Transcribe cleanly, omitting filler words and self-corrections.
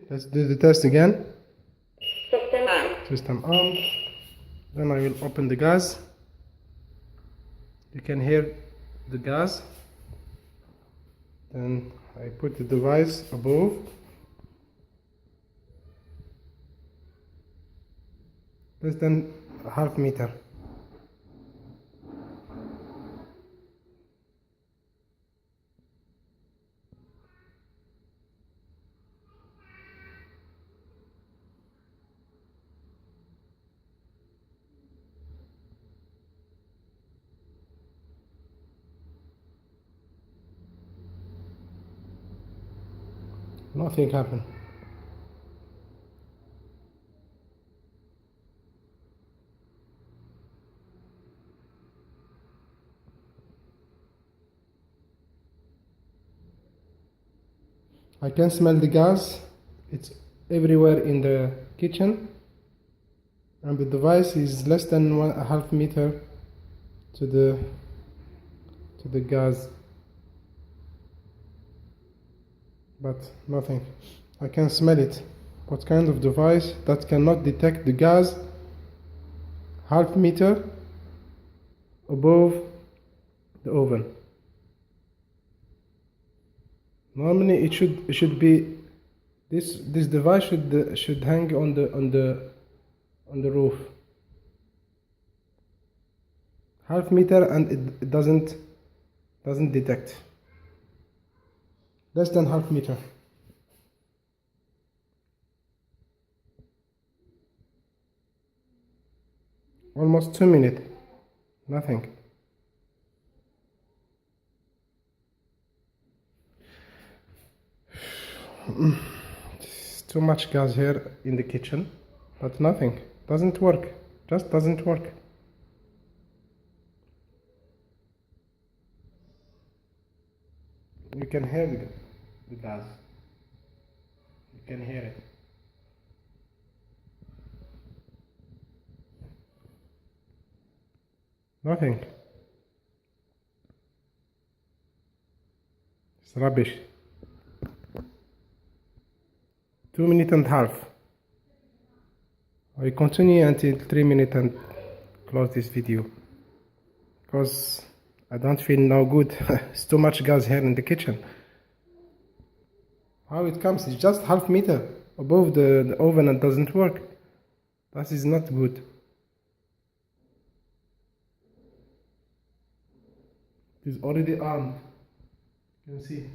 Let's do the test again. System on. System on. Then I will open the gas. You can hear the gas. Then I put the device above. Less than a half meter. Nothing happened. I can smell the gas. It's everywhere in the kitchen, and the device is less than a half meter to the gas, but nothing. I can smell it. What kind of device that cannot detect the gas half meter above the oven? Normally it should be this device should hang on the roof. Half meter, and it doesn't detect. Less than half meter. Almost 2 minutes. Nothing. It's too much gas here in the kitchen, but nothing. Doesn't work. Just doesn't work. You can hear the gas. You can hear it. Nothing. It's rubbish. 2 minutes and a half. I continue until 3 minutes and close this video, because I don't feel no good. It's too much gas here in the kitchen. How it comes? It's just half meter above the oven and doesn't work. That is not good. It is already armed. You can see.